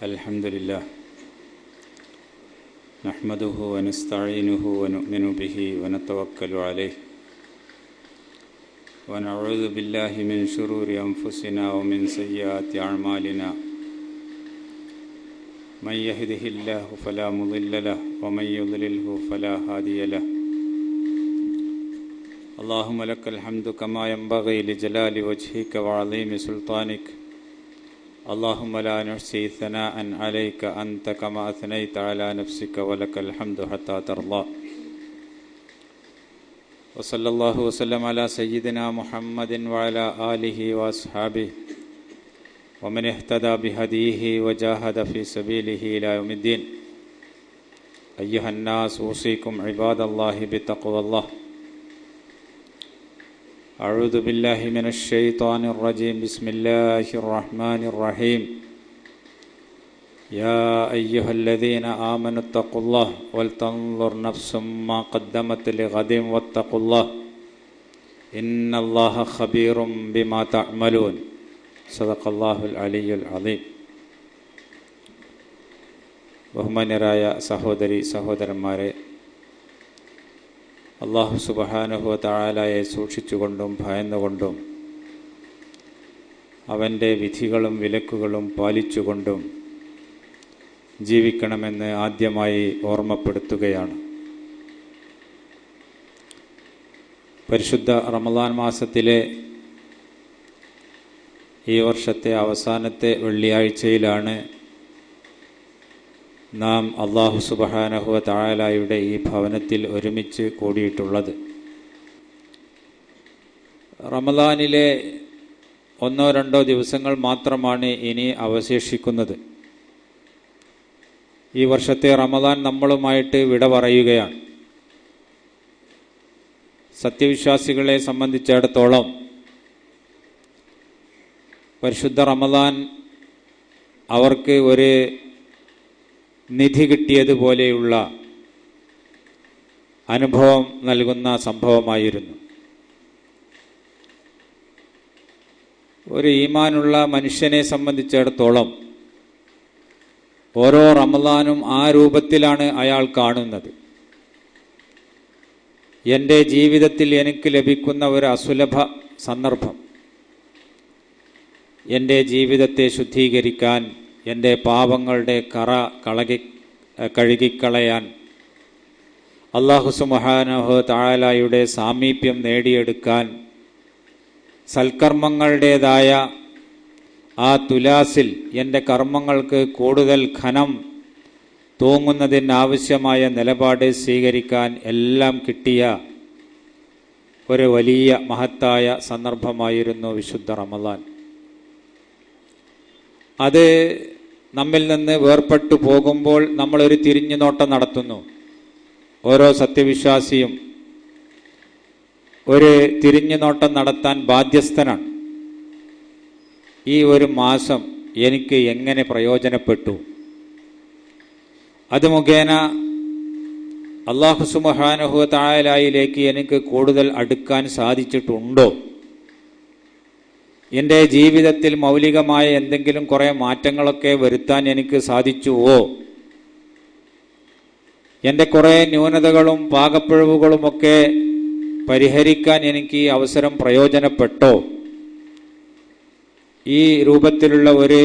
الحمد لله نحمده ونستعينه ونؤمن به ونتوكل عليه ونعوذ بالله من شرور أنفسنا ومن سيئات أعمالنا من يهده الله فلا مضل له ومن يضلله فلا هادي له اللهم لك الحمد كما ينبغي لجلال وجهك وعظيم سلطانك اللهم لا نحصي ثناء عليك أنت كما أثنيت على نفسك ولك الحمد حتى ترضى وصلى الله وسلم على سيدنا محمد وعلى آله وأصحابه ومن اهتدى بهديه وجاهد في سبيله إلى يوم الدين أيها الناس أوصيكم عباد الله بتقوى الله أعوذ بالله من الشيطان الرجيم بسم الله الرحمن الرحيم يا أيها الذين آمنوا اتقوا الله ولتنظر نفس ما قدمت لغد واتقوا الله إن الله خبير بما تعملون صدق الله العلي العظيم ബഹുമാന്യരായ സഹോദരി സഹോദരന്മാരെ, അല്ലാഹു സുബ്ഹാനഹു വ തആലയെ സൂക്ഷിച്ചുകൊണ്ടും ഭയന്നുകൊണ്ടും അവൻ്റെ വിധികളും വിലക്കുകളും പാലിച്ചുകൊണ്ടും ജീവിക്കണമെന്ന് ആദ്യമായി ഓർമ്മപ്പെടുത്തുകയാണ്. പരിശുദ്ധ റമളാൻ മാസത്തിലെ ഈ വർഷത്തെ അവസാനത്തെ വെള്ളിയാഴ്ചയിലാണ് നാം അല്ലാഹു സുബ്ഹാനഹു വ തആലയുടെ ഈ ഭവനത്തിൽ ഒരുമിച്ച് കൂടിയിട്ടുള്ളത്. റമളാനിലെ 1-2 ദിവസങ്ങൾ മാത്രമാണ് ഇനി അവശേഷിക്കുന്നത്. ഈ വർഷത്തെ റമളാൻ നമ്മളുമായിട്ട് വിട പറയുകയാണ്. സത്യവിശ്വാസികളെ സംബന്ധിച്ചിടത്തോളം പരിശുദ്ധ റമളാൻ അവർക്ക് ഒരു നിധി കിട്ടിയതുപോലെയുള്ള അനുഭവം നൽകുന്ന സംഭവമായിരുന്നു. ഒരു ഈമാനുള്ള മനുഷ്യനെ സംബന്ധിച്ചിടത്തോളം ഓരോ റമളാനും ആ രൂപത്തിലാണ് അയാൾ കാണുന്നത്. എൻ്റെ ജീവിതത്തിൽ എനിക്ക് ലഭിക്കുന്ന ഒരു അസുലഭ സന്ദർഭം, എൻ്റെ ജീവിതത്തെ ശുദ്ധീകരിക്കാൻ, എൻ്റെ പാപങ്ങളുടെ കറ കഴുകിക്കളയാൻ, അല്ലാഹു സുബ്ഹാനഹു വ തആലയുടെ സാമീപ്യം നേടിയെടുക്കാൻ, സൽക്കർമ്മങ്ങളുടേതായ ആ തുലാസിൽ എൻ്റെ കർമ്മങ്ങൾക്ക് കൂടുതൽ ഘനം തൂങ്ങുന്നതിനാവശ്യമായ നിലപാട് സ്വീകരിക്കാൻ എല്ലാം കിട്ടിയ ഒരു വലിയ മഹത്തായ സന്ദർഭമായിരുന്നു വിശുദ്ധ റമളാൻ. അത് നമ്മിൽ നിന്ന് വേർപെട്ടു പോകുമ്പോൾ നമ്മളൊരു തിരിഞ്ഞുനോട്ടം നടത്തുന്നു. ഓരോ സത്യവിശ്വാസിയും ഒരു തിരിഞ്ഞുനോട്ടം നടത്താൻ ബാധ്യസ്ഥനാണ്. ഈ ഒരു മാസം എനിക്ക് എങ്ങനെ പ്രയോജനപ്പെട്ടു? അത് മുഖേന അല്ലാഹു സുബ്ഹാനഹു വ തആലയിലേക്ക് എനിക്ക് കൂടുതൽ അടുക്കാൻ സാധിച്ചിട്ടുണ്ടോ? എൻ്റെ ജീവിതത്തിൽ മൗലികമായ എന്തെങ്കിലും കുറേ മാറ്റങ്ങളൊക്കെ വരുത്താൻ എനിക്ക് സാധിച്ചുവോ? എൻ്റെ കുറേ ന്യൂനതകളും പാകപ്പിഴവുകളുമൊക്കെ പരിഹരിക്കാൻ എനിക്ക് അവസരം പ്രയോജനപ്പെട്ടോ? ഈ രൂപത്തിലുള്ള ഒരു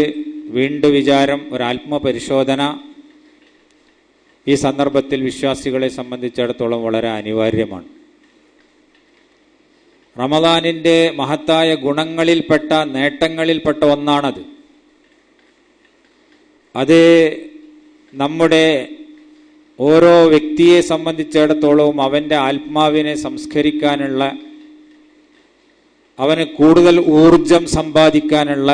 വീണ്ടും വിചാരം, ഒരു ആത്മപരിശോധന ഈ സന്ദർഭത്തിൽ വിശ്വാസികളെ സംബന്ധിച്ചിടത്തോളം വളരെ അനിവാര്യമാണ്. റമളാനിൻ്റെ മഹത്തായ ഗുണങ്ങളിൽപ്പെട്ട, നേട്ടങ്ങളിൽപ്പെട്ട ഒന്നാണത്. അത് നമ്മുടെ ഓരോ വ്യക്തിയെ സംബന്ധിച്ചിടത്തോളവും അവൻ്റെ ആത്മാവിനെ സംസ്കരിക്കാനുള്ള, അവന് കൂടുതൽ ഊർജം സമ്പാദിക്കാനുള്ള,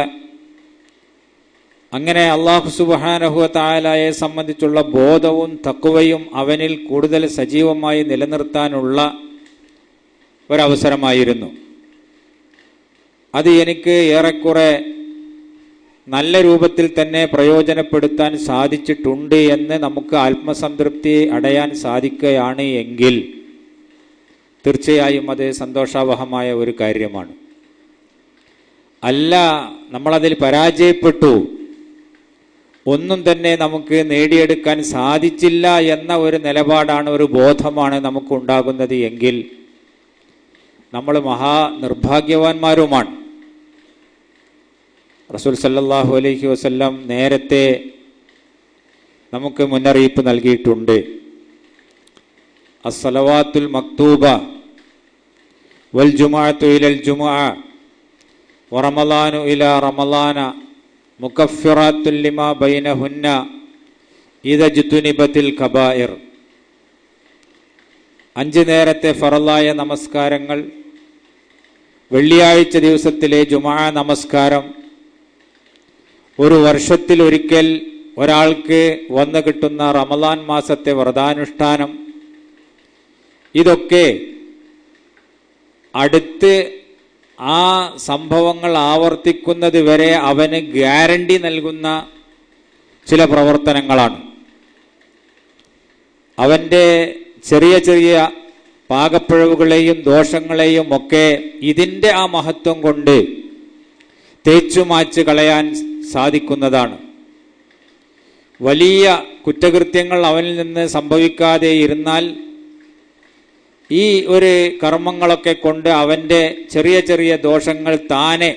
അങ്ങനെ അല്ലാഹു സുബ്ഹാനഹു വ തആലയെ സംബന്ധിച്ചുള്ള ബോധവും തഖ്വയും അവനിൽ കൂടുതൽ സജീവമായി നിലനിർത്താനുള്ള ഒരവസരമായിരുന്നു. അത് എനിക്ക് ഏറെക്കുറെ നല്ല രൂപത്തിൽ തന്നെ പ്രയോജനപ്പെടുത്താൻ സാധിച്ചിട്ടുണ്ട് എന്ന് നമുക്ക് ആത്മസംതൃപ്തി അടയാൻ സാധിക്കുകയാണ് എങ്കിൽ തീർച്ചയായും അത് സന്തോഷാവഹമായ ഒരു കാര്യമാണ്. അല്ല, നമ്മളതിൽ പരാജയപ്പെട്ടു, ഒന്നും തന്നെ നമുക്ക് നേടിയെടുക്കാൻ സാധിച്ചില്ല എന്ന ഒരു നിലപാടാണ്, ഒരു ബോധമാണ് നമുക്കുണ്ടാകുന്നത് എങ്കിൽ നമ്മൾ മഹാ നിർഭാഗ്യവാന്മാരുമാണ്. റസൂൽ സല്ലല്ലാഹു അലൈഹി വസല്ലം നേരത്തെ നമുക്ക് മുന്നറിയിപ്പ് നൽകിയിട്ടുണ്ട്. അസ്സലവാത്തുൽ മക്തൂബ വൽ ജുമുഅത്തു ഇലൽ ജുമുഅ വറമളാനു ഇലാ റമളാന മുകഫിറാത്തുൽ ലിമാ ബൈനഹുന്ന ഇദ ജുതുനിബത്തിൽ കബായിർ. 5 നേരത്തെ ഫറലായ നമസ്കാരങ്ങൾ, വെള്ളിയാഴ്ച ദിവസത്തിലെ ജുമുഅ നമസ്കാരം, ഒരു വർഷത്തിലൊരിക്കൽ ഒരാൾക്ക് വന്നു കിട്ടുന്ന റമളാൻ മാസത്തെ വ്രതാനുഷ്ഠാനം, ഇതൊക്കെ അടുത്ത് ആ സംഭവങ്ങൾ ആവർത്തിക്കുന്നത് വരെ അവന് ഗ്യാരണ്ടി നൽകുന്ന ചില പ്രവർത്തനങ്ങളാണ്. അവൻ്റെ ചെറിയ ചെറിയ പാകപ്പിഴവുകളെയും ദോഷങ്ങളെയും ഒക്കെ ഇതിൻ്റെ ആ മഹത്വം കൊണ്ട് തേച്ചുമാച്ച് കളയാൻ സാധിക്കുന്നതാണ്. വലിയ കുറ്റകൃത്യങ്ങൾ അവനിൽ നിന്ന് സംഭവിക്കാതെ ഇരുന്നാൽ ഈ ഒരു കർമ്മങ്ങളൊക്കെ കൊണ്ട് അവൻ്റെ ചെറിയ ചെറിയ ദോഷങ്ങൾ താനെ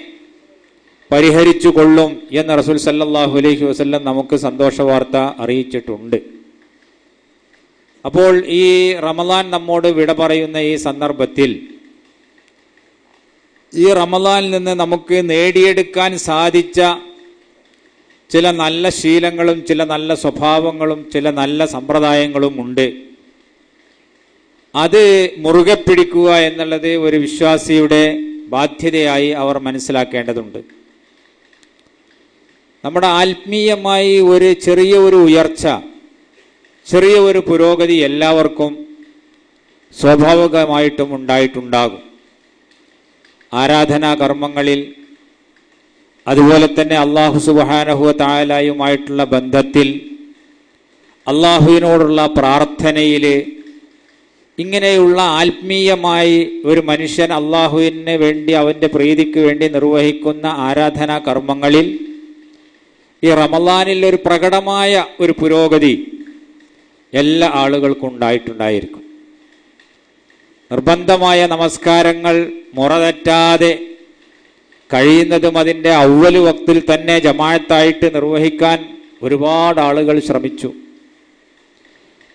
പരിഹരിച്ചു കൊള്ളും എന്ന് റസൂൽ സല്ലല്ലാഹു അലൈഹി വസല്ലം നമുക്ക് സന്തോഷ വാർത്ത അറിയിച്ചിട്ടുണ്ട്. അപ്പോൾ ഈ റമളാൻ നമ്മോട് വിട പറയുന്ന ഈ സന്ദർഭത്തിൽ ഈ റമളാനിൽ നിന്ന് നമുക്ക് നേടിയെടുക്കാൻ സാധിച്ച ചില നല്ല ശീലങ്ങളും ചില നല്ല സ്വഭാവങ്ങളും ചില നല്ല സമ്പ്രദായങ്ങളും ഉണ്ട്. അത് മുറുകെ പിടിക്കുക എന്നുള്ളത് ഒരു വിശ്വാസിയുടെ ബാധ്യതയായി അവർ മനസ്സിലാക്കേണ്ടതുണ്ട്. നമ്മുടെ ആത്മീയമായി ഒരു ചെറിയ ഒരു ഉയർച്ച, ചെറിയ ഒരു പുരോഗതി എല്ലാവർക്കും സ്വാഭാവികമായിട്ടും ഉണ്ടായിട്ടുണ്ടാകും. ആരാധനാ കർമ്മങ്ങളിൽ, അതുപോലെ തന്നെ അല്ലാഹു സുബ്ഹാനഹു വ തആലയുമായിട്ടുള്ള ബന്ധത്തിൽ, അല്ലാഹുവിനോടുള്ള പ്രാർത്ഥനയിൽ, ഇങ്ങനെയുള്ള ആത്മീയമായി ഒരു മനുഷ്യൻ അല്ലാഹുവിന് വേണ്ടി അവൻ്റെ പ്രീതിക്ക് വേണ്ടി നിർവഹിക്കുന്ന ആരാധനാ കർമ്മങ്ങളിൽ ഈ റമളാനിൽ ഒരു പ്രകടമായ ഒരു പുരോഗതി എല്ലാ ആളുകൾക്കും ഉണ്ടായിട്ടുണ്ടായിരിക്കും. നിർബന്ധമായ നമസ്കാരങ്ങൾ മുറ തെറ്റാതെ കഴിയുന്നതും അതിൻ്റെ അവ്വൽ വക്തിൽ തന്നെ ജമാഅത്തായിട്ട് നിർവഹിക്കാൻ ഒരുപാട് ആളുകൾ ശ്രമിച്ചു.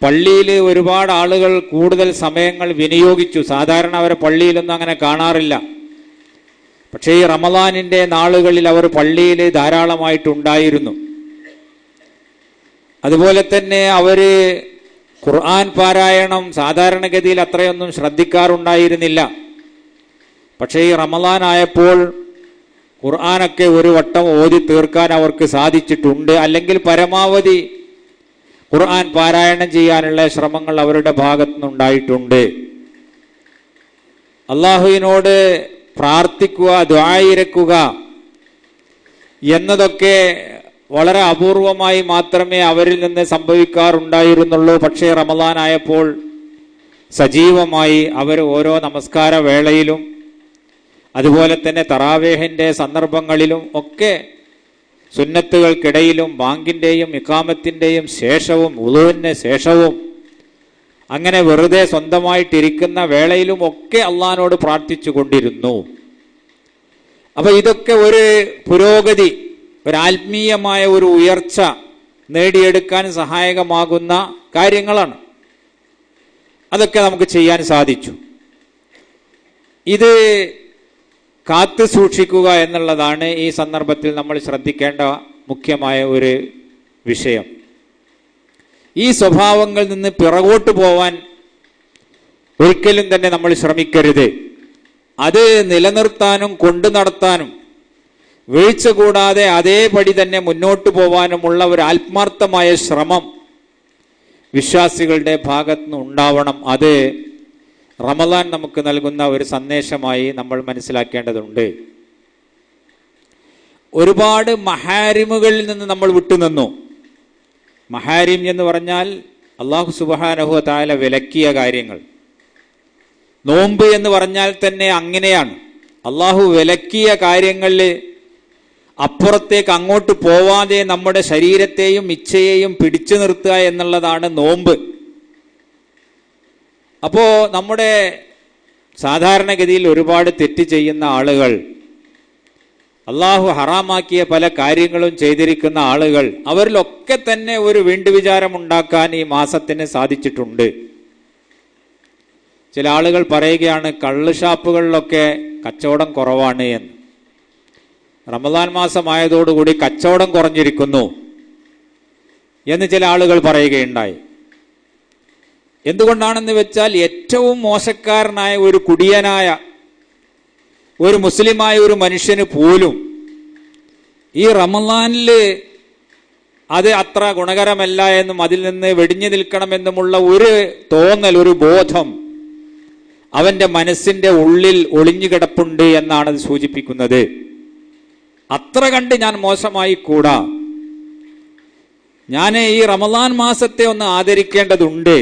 പള്ളിയിൽ ഒരുപാട് ആളുകൾ കൂടുതൽ സമയങ്ങൾ വിനിയോഗിച്ചു. സാധാരണ അവരെ പള്ളിയിലൊന്നും അങ്ങനെ കാണാറില്ല. പക്ഷേ ഈ റമളാനിൻ്റെ നാളുകളിൽ അവർ പള്ളിയിൽ ധാരാളമായിട്ടുണ്ടായിരുന്നു. അതുപോലെ തന്നെ അവർ ഖുർആൻ പാരായണം സാധാരണഗതിയിൽ അത്രയൊന്നും ശ്രദ്ധിക്കാറുണ്ടായിരുന്നില്ല. പക്ഷേ ഈ റമളാൻ ആയപ്പോൾ ഖുർആനൊക്കെ ഒരു വട്ടം ഓതി തീർക്കാൻ അവർക്ക് സാധിച്ചിട്ടുണ്ട്. അല്ലെങ്കിൽ പരമാവധി ഖുർആൻ പാരായണം ചെയ്യാനുള്ള ശ്രമങ്ങൾ അവരുടെ ഭാഗത്തു നിന്നുണ്ടായിട്ടുണ്ട്. അള്ളാഹുവിനോട് പ്രാർത്ഥിക്കുക, ദുആയിരക്കുക എന്നതൊക്കെ വളരെ അപൂർവമായി മാത്രമേ അവരിൽ നിന്ന് സംഭവിക്കാറുണ്ടായിരുന്നുള്ളൂ. പക്ഷേ റമളാൻ ആയപ്പോൾ സജീവമായി അവർ ഓരോ നമസ്കാര വേളയിലും അതുപോലെ തന്നെ തറാവേഹിൻ്റെ സന്ദർഭങ്ങളിലും ഒക്കെ സുന്നത്തുകൾക്കിടയിലും ബാങ്കിൻ്റെയും ഇഖാമത്തിൻ്റെയും ശേഷവും വുളൂവിന് ശേഷവും അങ്ങനെ വെറുതെ സ്വന്തമായിട്ടിരിക്കുന്ന വേളയിലും ഒക്കെ അള്ളാഹിനോട് പ്രാർത്ഥിച്ചു കൊണ്ടിരുന്നു. അപ്പോൾ ഇതൊക്കെ ഒരു പുരോഗതി, ഒരാത്മീയമായ ഒരു ഉയർച്ച നേടിയെടുക്കാൻ സഹായകമാകുന്ന കാര്യങ്ങളാണ്. അതൊക്കെ നമുക്ക് ചെയ്യാൻ സാധിച്ചു. ഇത് കാത്തു സൂക്ഷിക്കുക എന്നുള്ളതാണ് ഈ സന്ദർഭത്തിൽ നമ്മൾ ശ്രദ്ധിക്കേണ്ട മുഖ്യമായ ഒരു വിഷയം. ഈ സ്വഭാവങ്ങളിൽ നിന്ന് പിറകോട്ട് പോവാൻ ഒരിക്കലും തന്നെ നമ്മൾ ശ്രമിക്കരുത്. അത് നിലനിർത്താനും കൊണ്ടു നടത്താനും വീഴ്ച കൂടാതെ അതേപടി തന്നെ മുന്നോട്ട് പോവാനുമുള്ള ഒരു ആത്മാർത്ഥമായ ശ്രമം വിശ്വാസികളുടെ ഭാഗത്തുനിന്ന് ഉണ്ടാവണം. അത് റമളാൻ നമുക്ക് നൽകുന്ന ഒരു സന്ദേശമായി നമ്മൾ മനസ്സിലാക്കേണ്ടതുണ്ട്. ഒരുപാട് മഹാരിമുകളിൽ നിന്ന് നമ്മൾ വിട്ടുനിന്നു. മഹാരിം എന്ന് പറഞ്ഞാൽ അല്ലാഹു സുബ്ഹാനഹു വ തആല വിലക്കിയ കാര്യങ്ങൾ. നോമ്പ് എന്ന് പറഞ്ഞാൽ തന്നെ അങ്ങനെയാണ്. അല്ലാഹു വിലക്കിയ കാര്യങ്ങളിൽ അപ്പുറത്തേക്ക് അങ്ങോട്ട് പോവാതെ നമ്മുടെ ശരീരത്തെയും ഇച്ഛയെയും പിടിച്ചു നിർത്തുക എന്നുള്ളതാണ് നോമ്പ്. അപ്പോ നമ്മുടെ സാധാരണഗതിയിൽ ഒരുപാട് തെറ്റ് ചെയ്യുന്ന ആളുകൾ, അള്ളാഹു ഹറാമാക്കിയ പല കാര്യങ്ങളും ചെയ്തിരിക്കുന്ന ആളുകൾ, അവരിലൊക്കെ തന്നെ ഒരു വീണ്ടുവിചാരം ഉണ്ടാക്കാൻ ഈ മാസത്തിന് സാധിച്ചിട്ടുണ്ട്. ചില ആളുകൾ പറയുകയാണ് കള്ള് ഷാപ്പുകളിലൊക്കെ കച്ചവടം കുറവാണ് എന്ന്. റമദാൻ മാസമായതോടുകൂടി കച്ചവടം കുറഞ്ഞിരിക്കുന്നു എന്ന് ചില ആളുകൾ പറയുകയുണ്ടായി. എന്തുകൊണ്ടാണെന്ന് വെച്ചാൽ ഏറ്റവും മോശക്കാരനായ ഒരു കുടിയനായ ഒരു മുസ്ലിമായ ഒരു മനുഷ്യന് പോലും ഈ റമദാനിൽ അത് അത്ര ഗുണകരമല്ല എന്നും അതിൽ നിന്ന് വെടിഞ്ഞു നിൽക്കണമെന്നുമുള്ള ഒരു തോന്നൽ, ഒരു ബോധം അവന്റെ മനസ്സിന്റെ ഉള്ളിൽ ഒളിഞ്ഞു കിടപ്പുണ്ട് എന്നാണ് അത് സൂചിപ്പിക്കുന്നത്. അത്ര കണ്ട് ഞാൻ മോശമായി കൂടാ, ഞാൻ ഈ റമദാൻ മാസത്തെ ഒന്ന് ആദരിക്കേണ്ടതുണ്ട്.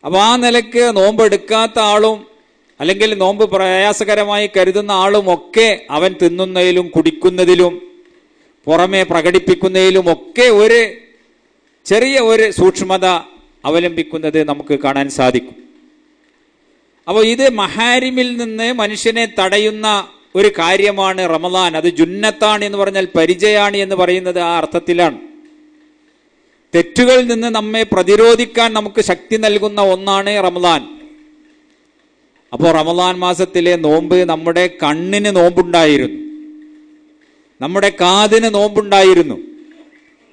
അപ്പൊ ആ നിലക്ക് നോമ്പ് എടുക്കാത്ത ആളും അല്ലെങ്കിൽ നോമ്പ് പ്രയാസകരമായി കരുതുന്ന ആളും ഒക്കെ അവൻ തിന്നുന്നതിലും കുടിക്കുന്നതിലും പുറമെ പ്രകടിപ്പിക്കുന്നതിലും ഒക്കെ ഒരു ചെറിയ ഒരു സൂക്ഷ്മത അവലംബിക്കുന്നത് നമുക്ക് കാണാൻ സാധിക്കും. അപ്പോൾ ഇത് മഹാരിമിൽ നിന്ന് മനുഷ്യനെ തടയുന്ന ഒരു കാര്യമാണ് റമദാൻ. അത് ജുന്നത്താണ് എന്ന് പറഞ്ഞാൽ പരിചയാണ് എന്ന് പറയുന്നത് ആ അർത്ഥത്തിലാണ്. തെറ്റുകളിൽ നിന്ന് നമ്മെ പ്രതിരോധിക്കാൻ നമുക്ക് ശക്തി നൽകുന്ന ഒന്നാണ് റമദാൻ. അപ്പോൾ റമദാൻ മാസത്തിലെ നോമ്പ് നമ്മുടെ കണ്ണിന് നോമ്പുണ്ടായിരുന്നു, നമ്മുടെ കാതിന് നോമ്പുണ്ടായിരുന്നു,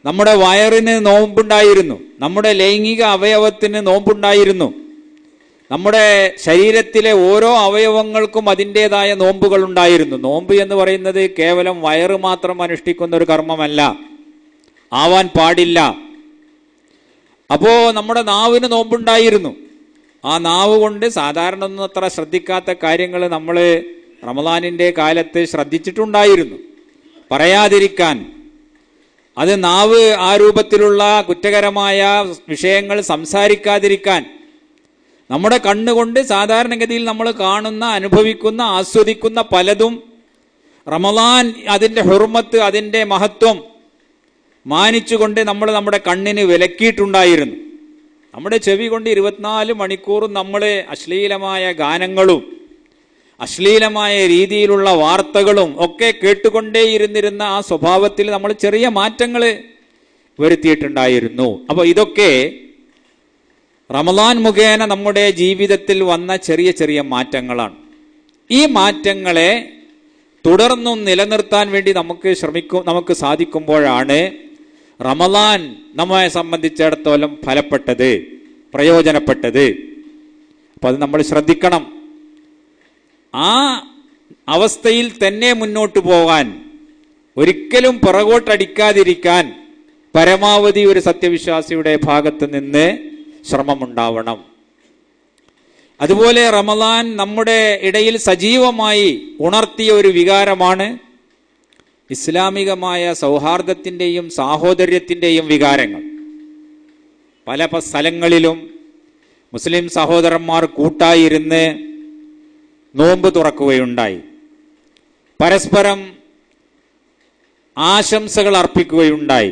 നമ്മുടെ വയറിന് നോമ്പുണ്ടായിരുന്നു, നമ്മുടെ ലൈംഗിക അവയവത്തിന് നോമ്പുണ്ടായിരുന്നു. നമ്മുടെ ശരീരത്തിലെ ഓരോ അവയവങ്ങൾക്കും അതിൻ്റെതായ നോമ്പുകൾ ഉണ്ടായിരുന്നു. നോമ്പ് എന്ന് പറയുന്നത് കേവലം വയറ് മാത്രം അനുഷ്ഠിക്കുന്ന ഒരു കർമ്മമല്ല, ആവാൻ പാടില്ല. അപ്പോ നമ്മുടെ നാവിന് നോമ്പുണ്ടായിരുന്നു. ആ നാവ് കൊണ്ട് സാധാരണ ഒന്നും അത്ര ശ്രദ്ധിക്കാത്ത കാര്യങ്ങൾ നമ്മൾ റമദാനിൻ്റെ കാലത്ത് ശ്രദ്ധിച്ചിട്ടുണ്ടായിരുന്നു, പറയാതിരിക്കാൻ. അത് നാവ് ആ രൂപത്തിലുള്ള കുറ്റകരമായ വിഷയങ്ങൾ സംസാരിക്കാതിരിക്കാൻ. നമ്മുടെ കണ്ണുകൊണ്ട് സാധാരണഗതിയിൽ നമ്മൾ കാണുന്ന, അനുഭവിക്കുന്ന, ആസ്വദിക്കുന്ന പലതും റമദാൻ അതിൻ്റെ ഹുർമത്ത്, അതിൻ്റെ മഹത്വം മാനിച്ചുകൊണ്ട് നമ്മൾ നമ്മുടെ കണ്ണിന് വിലക്കിയിട്ടുണ്ടായിരുന്നു. നമ്മുടെ ചെവി കൊണ്ട് 24 മണിക്കൂറും നമ്മൾ അശ്ലീലമായ ഗാനങ്ങളും അശ്ലീലമായ രീതിയിലുള്ള വാർത്തകളും ഒക്കെ കേട്ടുകൊണ്ടേയിരുന്നിരുന്ന ആ സ്വഭാവത്തിൽ നമ്മൾ ചെറിയ മാറ്റങ്ങൾ വരുത്തിയിട്ടുണ്ടായിരുന്നു. അപ്പോൾ ഇതൊക്കെ റമദാൻ മുഖേന നമ്മുടെ ജീവിതത്തിൽ വന്ന ചെറിയ ചെറിയ മാറ്റങ്ങളാണ്. ഈ മാറ്റങ്ങളെ തുടർന്നും നിലനിർത്താൻ വേണ്ടി നമുക്ക് സാധിക്കുമ്പോഴാണ് റമദാൻ നമ്മെ സംബന്ധിച്ചിടത്തോളം ഫലപ്പെട്ടത്, പ്രയോജനപ്പെട്ടത്. അപ്പം അത് നമ്മൾ ശ്രദ്ധിക്കണം. ആ അവസ്ഥയിൽ തന്നെ മുന്നോട്ട് പോകാൻ, ഒരിക്കലും പുറകോട്ടടിക്കാതിരിക്കാൻ പരമാവധി ഒരു സത്യവിശ്വാസിയുടെ ഭാഗത്ത് നിന്ന് ശ്രമമുണ്ടാവണം. അതുപോലെ റമദാൻ നമ്മുടെ ഇടയിൽ സജീവമായി ഉണർത്തിയ ഒരു വികാരമാണ് ഇസ്ലാമികമായ സൗഹാർദ്ദത്തിൻ്റെയും സാഹോദര്യത്തിൻ്റെയും വികാരങ്ങൾ. പല സ്ഥലങ്ങളിലും മുസ്ലിം സഹോദരന്മാർ കൂട്ടായിരുന്ന് നോമ്പ് തുറക്കുകയുണ്ടായി, പരസ്പരം ആശംസകൾ അർപ്പിക്കുകയുണ്ടായി.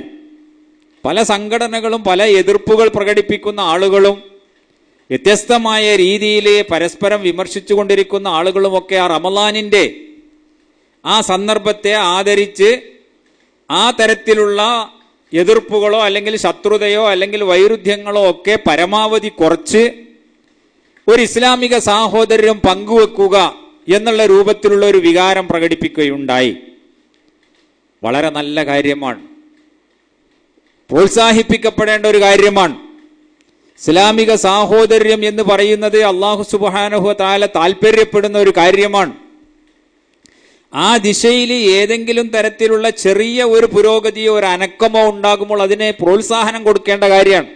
പല സംഘടനകളും പല എതിർപ്പുകൾ പ്രകടിപ്പിക്കുന്ന ആളുകളും വ്യത്യസ്തമായ രീതിയിൽ പരസ്പരം വിമർശിച്ചു കൊണ്ടിരിക്കുന്ന ആളുകളുമൊക്കെ ആ റമദാനിൻ്റെ ആ സന്ദർഭത്തെ ആദരിച്ച് ആ തരത്തിലുള്ള എതിർപ്പുകളോ അല്ലെങ്കിൽ ശത്രുതയോ അല്ലെങ്കിൽ വൈരുദ്ധ്യങ്ങളോ ഒക്കെ പരമാവധി കുറച്ച് ഒരു ഇസ്ലാമിക സാഹോദര്യം പങ്കുവെക്കുക എന്നുള്ള രൂപത്തിലുള്ള ഒരു വികാരം പ്രകടിപ്പിക്കുകയുണ്ടായി. വളരെ നല്ല കാര്യമാണ്, പ്രോത്സാഹിപ്പിക്കപ്പെടേണ്ട ഒരു കാര്യമാണ്. ഇസ്ലാമിക സാഹോദര്യം എന്ന് പറയുന്നത് അല്ലാഹു സുബ്ഹാനഹു വ തആല താല്പര്യപ്പെടുന്ന ഒരു കാര്യമാണ്. ആ ദിശയിൽ ഏതെങ്കിലും തരത്തിലുള്ള ചെറിയ ഒരു പുരോഗതിയോ ഒരു അനക്കമോ ഉണ്ടാകുമ്പോൾ അതിനെ പ്രോത്സാഹനം കൊടുക്കേണ്ട കാര്യമാണ്.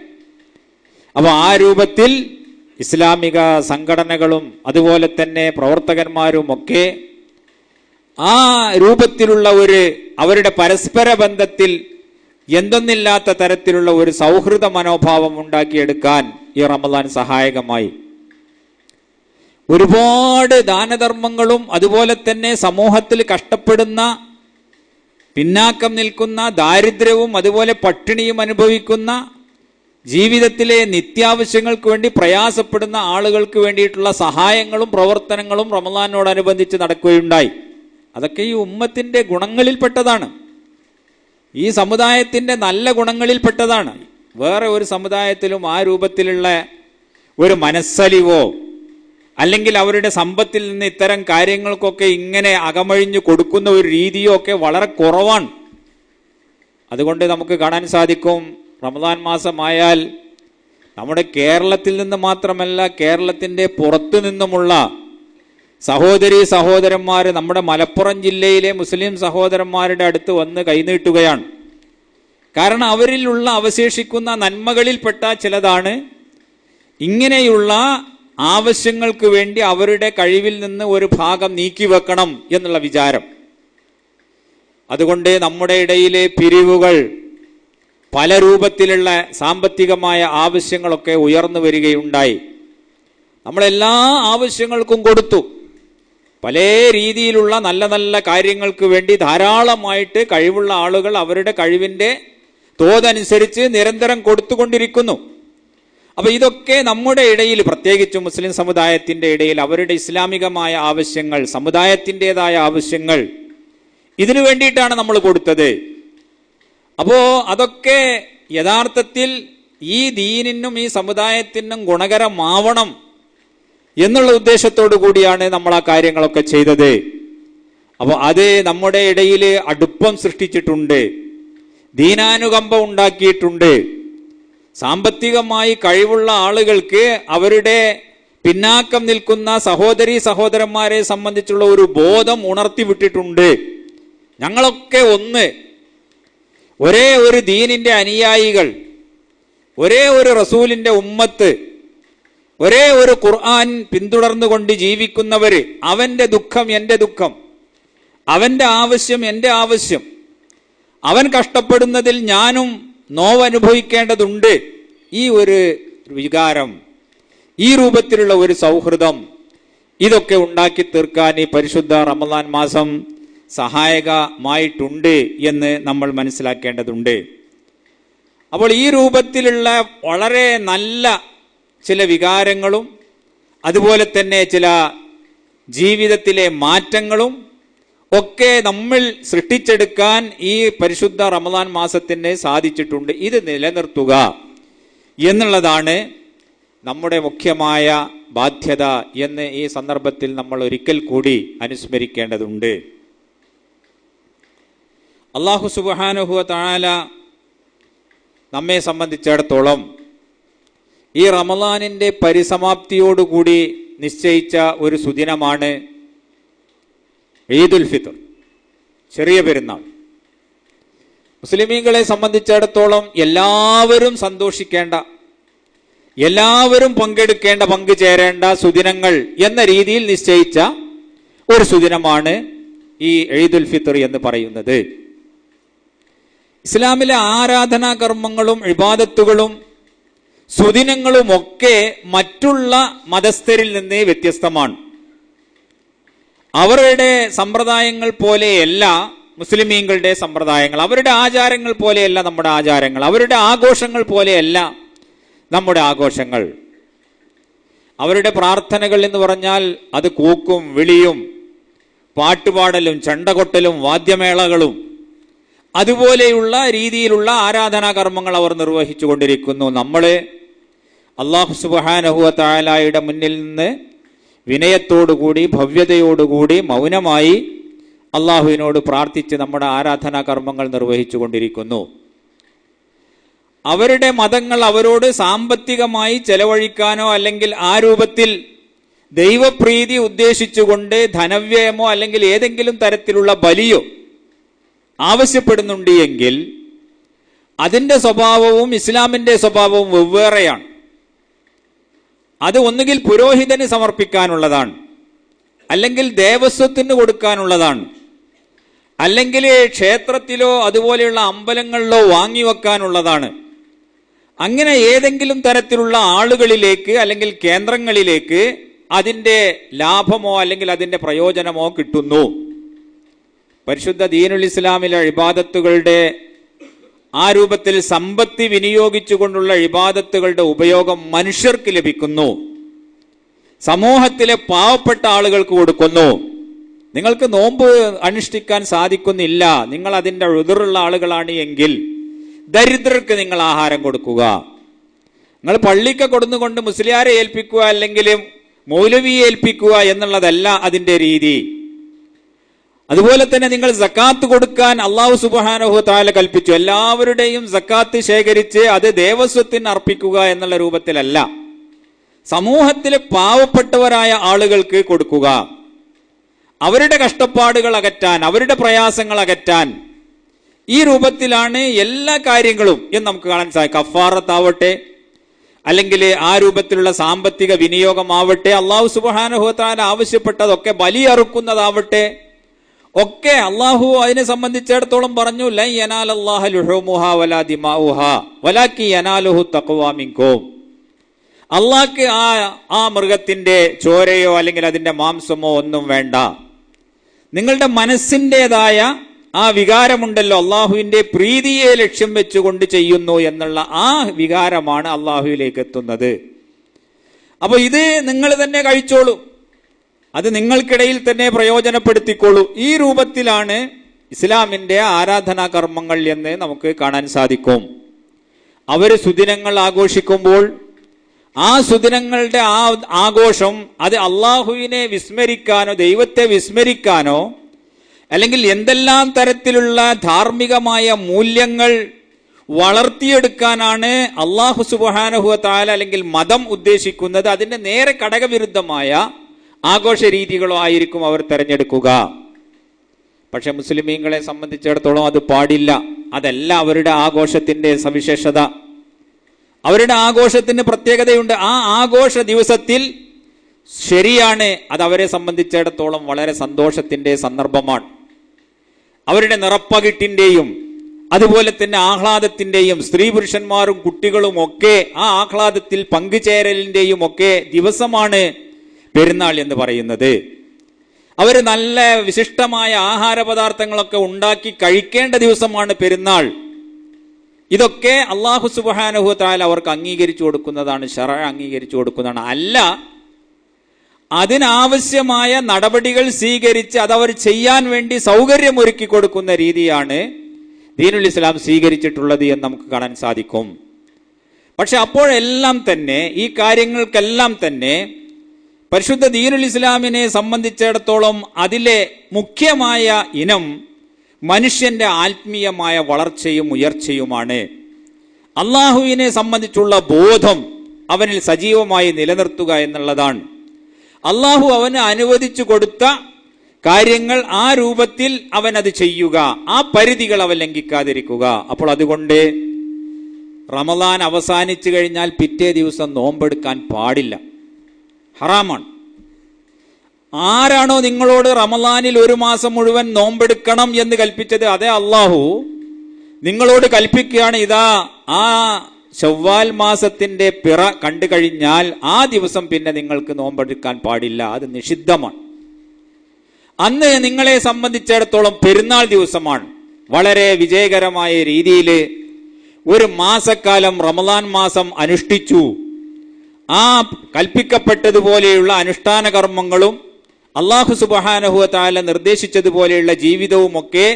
അപ്പോൾ ആ രൂപത്തിൽ ഇസ്ലാമിക സംഘടനകളും അതുപോലെ തന്നെ പ്രവർത്തകന്മാരും ഒക്കെ ആ രൂപത്തിലുള്ള അവരുടെ പരസ്പര ബന്ധത്തിൽ എന്തെന്നില്ലാത്ത തരത്തിലുള്ള ഒരു സൗഹൃദ മനോഭാവം ഉണ്ടാക്കിയെടുക്കാൻ ഈ റമദാൻ സഹായകമായി. ഒരുപാട് ദാനധർമ്മങ്ങളും അതുപോലെ തന്നെ സമൂഹത്തിൽ കഷ്ടപ്പെടുന്ന പിന്നാക്കം നിൽക്കുന്ന, ദാരിദ്ര്യവും അതുപോലെ പട്ടിണിയും അനുഭവിക്കുന്ന, ജീവിതത്തിലെ നിത്യാവശ്യങ്ങൾക്ക് വേണ്ടി പ്രയാസപ്പെടുന്ന ആളുകൾക്ക് വേണ്ടിയിട്ടുള്ള സഹായങ്ങളും പ്രവർത്തനങ്ങളും റമദാനോടനുബന്ധിച്ച് നടക്കുകയുണ്ടായി. അതൊക്കെ ഈ ഉമ്മത്തിന്റെ ഗുണങ്ങളിൽപ്പെട്ടതാണ്, ഈ സമുദായത്തിന്റെ നല്ല ഗുണങ്ങളിൽപ്പെട്ടതാണ്. വേറെ ഒരു സമുദായത്തിലും ആ രൂപത്തിലുള്ള ഒരു മനസ്സലിവോ അല്ലെങ്കിൽ അവരുടെ സമ്പത്തിൽ നിന്ന് ഇത്തരം കാര്യങ്ങൾക്കൊക്കെ ഇങ്ങനെ അകമഴിഞ്ഞു കൊടുക്കുന്ന ഒരു രീതിയോ ഒക്കെ വളരെ കുറവാണ്. അതുകൊണ്ട് നമുക്ക് കാണാൻ സാധിക്കും, റമദാൻ മാസമായാൽ നമ്മുടെ കേരളത്തിൽ നിന്ന് മാത്രമല്ല, കേരളത്തിൻ്റെ പുറത്തു നിന്നുമുള്ള സഹോദരീ സഹോദരന്മാർ നമ്മുടെ മലപ്പുറം ജില്ലയിലെ മുസ്ലിം സഹോദരന്മാരുടെ അടുത്ത് വന്ന് കൈനീട്ടുകയാണ്. കാരണം അവരിലുള്ള അവശേഷിക്കുന്ന നന്മകളിൽപ്പെട്ട ചിലതാണ് ഇങ്ങനെയുള്ള ആവശ്യങ്ങൾക്ക് വേണ്ടി അവരുടെ കഴിവിൽ നിന്ന് ഒരു ഭാഗം നീക്കിവെക്കണം എന്നുള്ള വിചാരം. അതുകൊണ്ട് നമ്മുടെ ഇടയിലെ പിരിവുകൾ, പല രൂപത്തിലുള്ള സാമ്പത്തികമായ ആവശ്യങ്ങളൊക്കെ ഉയർന്നു വരികയുണ്ടായി. നമ്മളെല്ലാ ആവശ്യങ്ങൾക്കും കൊടുത്തു. പല രീതിയിലുള്ള നല്ല നല്ല കാര്യങ്ങൾക്ക് വേണ്ടി ധാരാളമായിട്ട് കഴിവുള്ള ആളുകൾ അവരുടെ കഴിവിൻ്റെ തോതനുസരിച്ച് നിരന്തരം കൊടുത്തുകൊണ്ടിരിക്കുന്നു. അപ്പൊ ഇതൊക്കെ നമ്മുടെ ഇടയിൽ, പ്രത്യേകിച്ചും മുസ്ലിം സമുദായത്തിന്റെ ഇടയിൽ അവരുടെ ഇസ്ലാമികമായ ആവശ്യങ്ങൾ, സമുദായത്തിൻ്റെതായ ആവശ്യങ്ങൾ, ഇതിനു വേണ്ടിയിട്ടാണ് നമ്മൾ കൊടുത്തത്. അപ്പോ അതൊക്കെ യഥാർത്ഥത്തിൽ ഈ ദീനിനും ഈ സമുദായത്തിനും ഗുണകരമാവണം എന്നുള്ള ഉദ്ദേശത്തോടു കൂടിയാണ് നമ്മൾ ആ കാര്യങ്ങളൊക്കെ ചെയ്തത്. അപ്പോൾ അത് നമ്മുടെ ഇടയിൽ അടുപ്പം സൃഷ്ടിച്ചിട്ടുണ്ട്, ദീനാനുകമ്പം ഉണ്ടാക്കിയിട്ടുണ്ട്. സാമ്പത്തികമായി കഴിവുള്ള ആളുകൾക്ക് അവരുടെ പിന്നാക്കം നിൽക്കുന്ന സഹോദരീ സഹോദരന്മാരെ സംബന്ധിച്ചുള്ള ഒരു ബോധം ഉണർത്തിവിട്ടിട്ടുണ്ട്. ഞങ്ങളൊക്കെ ഒന്ന്, ഒരേ ഒരു ദീനിന്റെ അനുയായികൾ, ഒരേ ഒരു റസൂലിന്റെ ഉമ്മത്ത്, ഒരേ ഒരു ഖുർആൻ പിന്തുടർന്നുകൊണ്ട് ജീവിക്കുന്നവര്, അവന്റെ ദുഃഖം എൻ്റെ ദുഃഖം, അവന്റെ ആവശ്യം എൻ്റെ ആവശ്യം, അവൻ കഷ്ടപ്പെടുന്നതിൽ ഞാനും നോവനുഭവിക്കേണ്ടതുണ്ട്, ഈ ഒരു വികാരം, ഈ രൂപത്തിലുള്ള ഒരു സൗഹൃദം, ഇതൊക്കെ ഉണ്ടാക്കി തീർക്കാൻ ഈ പരിശുദ്ധ റമദാൻ മാസം സഹായകമായിട്ടുണ്ട് എന്ന് നമ്മൾ മനസ്സിലാക്കേണ്ടതുണ്ട്. അപ്പോൾ ഈ രൂപത്തിലുള്ള വളരെ നല്ല ചില വികാരങ്ങളും അതുപോലെ തന്നെ ചില ജീവിതത്തിലെ മാറ്റങ്ങളും ഒക്കെ നമ്മൾ സൃഷ്ടിച്ചെടുക്കാൻ ഈ പരിശുദ്ധ റമദാൻ മാസത്തിന് സാധിച്ചിട്ടുണ്ട്. ഇത് നിലനിർത്തുക എന്നുള്ളതാണ് നമ്മുടെ മുഖ്യമായ ബാധ്യത എന്ന് ഈ സന്ദർഭത്തിൽ നമ്മൾ ഒരിക്കൽ കൂടി അനുസ്മരിക്കേണ്ടതുണ്ട്. അല്ലാഹു സുബ്ഹാനഹു വ തആല നമ്മെ സംബന്ധിച്ചിടത്തോളം ഈ റമദാനിൻ്റെ പരിസമാപ്തിയോടുകൂടി നിശ്ചയിച്ച ഒരു സുദിനമാണ് ഈദുൽ ഫിത്ർ, ചെറിയ പെരുന്നാൾ. മുസ്ലിമീങ്ങളെ സംബന്ധിച്ചിടത്തോളം എല്ലാവരും സന്തോഷിക്കേണ്ട, എല്ലാവരും പങ്കെടുക്കേണ്ട, പങ്കുചേരേണ്ട സുദിനങ്ങൾ എന്ന രീതിയിൽ നിശ്ചയിച്ച ഒരു സുദിനമാണ് ഈ ഈദുൽ ഫിത്ർ എന്ന് പറയുന്നത്. ഇസ്ലാമിലെ ആരാധനാ കർമ്മങ്ങളും ഇബാദത്തുകളും സുദിനങ്ങളുമൊക്കെ മറ്റുള്ള മതസ്ഥരിൽ നിന്ന് വ്യത്യസ്തമാണ്. അവരുടെ സമ്പ്രദായങ്ങൾ പോലെയല്ല മുസ്ലിമീങ്ങളുടെ സമ്പ്രദായങ്ങൾ, അവരുടെ ആചാരങ്ങൾ പോലെയല്ല നമ്മുടെ ആചാരങ്ങൾ, അവരുടെ ആഘോഷങ്ങൾ പോലെയല്ല നമ്മുടെ ആഘോഷങ്ങൾ. അവരുടെ പ്രാർത്ഥനകൾ എന്ന് പറഞ്ഞാൽ അത് കൂക്കും വിളിയും പാട്ടുപാടലും ചണ്ടകൊട്ടലും വാദ്യമേളകളും അതുപോലെയുള്ള രീതിയിലുള്ള ആരാധനാ കർമ്മങ്ങൾ അവർ നിർവഹിച്ചു കൊണ്ടിരിക്കുന്നു. നമ്മൾ അല്ലാഹു സുബ്ഹാനഹു വ തആലയുടെ മുന്നിൽ നിന്ന് വിനയത്തോടുകൂടി ഭവ്യതയോടുകൂടി മൗനമായി അള്ളാഹുവിനോട് പ്രാർത്ഥിച്ച് നമ്മുടെ ആരാധനാ കർമ്മങ്ങൾ നിർവഹിച്ചു കൊണ്ടിരിക്കുന്നു. അവരുടെ മതങ്ങൾ അവരോട് സാമ്പത്തികമായി ചെലവഴിക്കാനോ അല്ലെങ്കിൽ ആ രൂപത്തിൽ ദൈവപ്രീതി ഉദ്ദേശിച്ചുകൊണ്ട് ധനവ്യയമോ അല്ലെങ്കിൽ ഏതെങ്കിലും തരത്തിലുള്ള ബലിയോ ആവശ്യപ്പെടുന്നുണ്ട് എങ്കിൽ അതിൻ്റെ സ്വഭാവവും ഇസ്ലാമിൻ്റെ സ്വഭാവവും വെവ്വേറെയാണ്. അത് ഒന്നുകിൽ പുരോഹിതന് സമർപ്പിക്കാനുള്ളതാണ്, അല്ലെങ്കിൽ ദേവസ്വത്തിന് കൊടുക്കാനുള്ളതാണ്, അല്ലെങ്കിൽ ക്ഷേത്രത്തിലോ അതുപോലെയുള്ള അമ്പലങ്ങളിലോ വാങ്ങിവെക്കാനുള്ളതാണ്. അങ്ങനെ ഏതെങ്കിലും തരത്തിലുള്ള ആളുകളിലേക്ക് അല്ലെങ്കിൽ കേന്ദ്രങ്ങളിലേക്ക് അതിൻ്റെ ലാഭമോ അല്ലെങ്കിൽ അതിൻ്റെ പ്രയോജനമോ കിട്ടുന്നു. പരിശുദ്ധ ദീനുൽ ഇസ്ലാമിലെ ഇബാദത്തുകളുടെ ആ രൂപത്തിൽ സമ്പത്ത് വിനിയോഗിച്ചുകൊണ്ടുള്ള ഇബാദത്തുകളുടെ ഉപയോഗം മനുഷ്യർക്ക് ലഭിക്കുന്നു, സമൂഹത്തിലെ പാവപ്പെട്ട ആളുകൾക്ക് കൊടുക്കുന്നു. നിങ്ങൾക്ക് നോമ്പ് അനുഷ്ഠിക്കാൻ സാധിക്കുന്നില്ല, നിങ്ങൾ അതിൻ്റെ ഉദറുള്ള ആളുകളാണ് എങ്കിൽ ദരിദ്രർക്ക് നിങ്ങൾ ആഹാരം കൊടുക്കുക. നിങ്ങൾ പള്ളിക്ക് കൊടുന്നുകൊണ്ട് മുസ്ലിയാരെ ഏൽപ്പിക്കുക അല്ലെങ്കിൽ മൗലവിയെ ഏൽപ്പിക്കുക എന്നുള്ളതല്ല അതിൻ്റെ രീതി. അതുപോലെ തന്നെ നിങ്ങൾ സക്കാത്ത് കൊടുക്കാൻ അള്ളാഹു സുബ്ഹാനഹു തആല കൽപ്പിച്ചു. എല്ലാവരുടെയും സക്കാത്ത് ശേഖരിച്ച് അത് ദേവസ്വത്തിന് അർപ്പിക്കുക എന്നുള്ള രൂപത്തിലല്ല, സമൂഹത്തിലെ പാവപ്പെട്ടവരായ ആളുകൾക്ക് കൊടുക്കുക. അവരുടെ കഷ്ടപ്പാടുകൾ അകറ്റാൻ, അവരുടെ പ്രയാസങ്ങൾ അകറ്റാൻ ഈ രൂപത്തിലാണ് എല്ലാ കാര്യങ്ങളും എന്ന് നമുക്ക് കാണാൻ സാധിക്കും. കഫാറത്താവട്ടെ, അല്ലെങ്കിൽ ആ രൂപത്തിലുള്ള സാമ്പത്തിക വിനിയോഗമാവട്ടെ, അള്ളാഹു സുബ്ഹാനഹു തആല ആവശ്യപ്പെട്ടതൊക്കെ ബലിയറുക്കുന്നതാവട്ടെ, ഒക്കെ അള്ളാഹു അതിനെ സംബന്ധിച്ചിടത്തോളം പറഞ്ഞു, ലൻ യനാലല്ലാഹ ലുഹൂമുഹാ വലാ ദിമാഉഹാ വലാകി യനാലുഹു തഖ്വാ മിൻകും. അള്ളാഹ്ക്ക് ആ മൃഗത്തിന്റെ ചോരയോ അല്ലെങ്കിൽ അതിന്റെ മാംസമോ ഒന്നും വേണ്ട. നിങ്ങളുടെ മനസ്സിൻ്റെതായ ആ വികാരമുണ്ടല്ലോ, അള്ളാഹുവിന്റെ പ്രീതിയെ ലക്ഷ്യം വെച്ചുകൊണ്ട് ചെയ്യുന്നു എന്നുള്ള ആ വികാരമാണ് അള്ളാഹുവിലേക്ക് എത്തുന്നത്. അപ്പൊ ഇത് നിങ്ങൾ തന്നെ കഴിച്ചോളൂ, അത് നിങ്ങൾക്കിടയിൽ തന്നെ പ്രയോജനപ്പെടുത്തിക്കോളൂ. ഈ രൂപത്തിലാണ് ഇസ്ലാമിന്റെ ആരാധനാ കർമ്മങ്ങൾ എന്ന് നമുക്ക് കാണാൻ സാധിക്കും. അവര് സുദിനങ്ങൾ ആഘോഷിക്കുമ്പോൾ ആ സുദിനങ്ങളുടെ ആ ആഘോഷം അത് അള്ളാഹുവിനെ വിസ്മരിക്കാനോ ദൈവത്തെ വിസ്മരിക്കാനോ അല്ലെങ്കിൽ എന്തെല്ലാം തരത്തിലുള്ള ധാർമ്മികമായ മൂല്യങ്ങൾ വളർത്തിയെടുക്കാനാണ് അള്ളാഹു സുബ്ഹാനഹു തആല അല്ലെങ്കിൽ മതം ഉദ്ദേശിക്കുന്നത്, അതിന്റെ നേരെ ഘടകവിരുദ്ധമായ ആഘോഷ രീതികളോ ആയിരിക്കും അവർ തെരഞ്ഞെടുക്കുക. പക്ഷെ മുസ്ലിമീങ്ങളെ സംബന്ധിച്ചിടത്തോളം അത് പാടില്ല. അതല്ല അവരുടെ ആഘോഷത്തിന്റെ സവിശേഷത. അവരുടെ ആഘോഷത്തിന് പ്രത്യേകതയുണ്ട്. ആ ആഘോഷ ദിവസത്തിൽ ശരിയാണ്, അത് അവരെ സംബന്ധിച്ചിടത്തോളം വളരെ സന്തോഷത്തിന്റെ സന്ദർഭമാണ്. അവരുടെ നിറപ്പകിട്ടിന്റെയും അതുപോലെ തന്നെ ആഹ്ലാദത്തിന്റെയും, സ്ത്രീ പുരുഷന്മാരും കുട്ടികളും ഒക്കെ ആ ആഹ്ലാദത്തിൽ പങ്കുചേരലിന്റെയും ഒക്കെ ദിവസമാണ് പെരുന്നാൾ എന്ന് പറയുന്നത്. അവർ നല്ല വിശിഷ്ടമായ ആഹാര പദാർത്ഥങ്ങളൊക്കെ ഉണ്ടാക്കി കഴിക്കേണ്ട ദിവസമാണ് പെരുന്നാൾ. ഇതൊക്കെ അള്ളാഹു സുബ്ഹാനഹു തആല അവർക്ക് അംഗീകരിച്ചു കൊടുക്കുന്നതാണ്, ശറഅ അംഗീകരിച്ചു കൊടുക്കുന്നതാണ്. അല്ല, അതിനാവശ്യമായ നടപടികൾ സ്വീകരിച്ച് അതവർ ചെയ്യാൻ വേണ്ടി സൗകര്യമൊരുക്കി കൊടുക്കുന്ന രീതിയാണ് ദീനുൽ ഇസ്ലാം സ്വീകരിച്ചിട്ടുള്ളത് എന്ന് നമുക്ക് കാണാൻ സാധിക്കും. പക്ഷെ അപ്പോഴെല്ലാം തന്നെ ഈ കാര്യങ്ങൾക്കെല്ലാം തന്നെ പരിശുദ്ധ ദീനുൽ ഇസ്ലാമിനെ സംബന്ധിച്ചിടത്തോളം അതിലെ മുഖ്യമായ ഇനം മനുഷ്യന്റെ ആത്മീയമായ വളർച്ചയും ഉയർച്ചയുമാണ്. അള്ളാഹുവിനെ സംബന്ധിച്ചുള്ള ബോധം അവനിൽ സജീവമായി നിലനിർത്തുക എന്നുള്ളതാണ്. അള്ളാഹു അവന് അനുവദിച്ചു കൊടുത്ത കാര്യങ്ങൾ ആ രൂപത്തിൽ അവൻ അത് ചെയ്യുക, ആ പരിധികൾ അവൻ ലംഘിക്കാതിരിക്കുക. അപ്പോൾ അതുകൊണ്ട് റമദാൻ അവസാനിച്ചു കഴിഞ്ഞാൽ പിറ്റേ ദിവസം നോമ്പെടുക്കാൻ പാടില്ല, ഹറാമാണ്. ആരാണോ നിങ്ങളോട് റമദാനിൽ ഒരു മാസം മുഴുവൻ നോമ്പെടുക്കണം എന്ന് കൽപ്പിച്ചത്, അതേ അള്ളാഹു നിങ്ങളോട് കൽപ്പിക്കുകയാണ്, ഇതാ ആ ശവ്വാൽ മാസത്തിന്റെ പിറ കണ്ടു കഴിഞ്ഞാൽ ആ ദിവസം പിന്നെ നിങ്ങൾക്ക് നോമ്പെടുക്കാൻ പാടില്ല, അത് നിഷിദ്ധമാണ്. അന്ന് നിങ്ങളെ സംബന്ധിച്ചിടത്തോളം പെരുന്നാൾ ദിവസമാണ്. വളരെ വിജയകരമായ രീതിയിൽ ഒരു മാസക്കാലം റമദാൻ മാസം അനുഷ്ഠിച്ചു. ആ കൽപ്പിക്കപ്പെട്ടതുപോലെയുള്ള അനുഷ്ഠാന കർമ്മങ്ങളും അല്ലാഹു സുബ്ഹാനഹു തആല നിർദ്ദേശിച്ചതുപോലെയുള്ള ജീവിതവുമൊക്കെ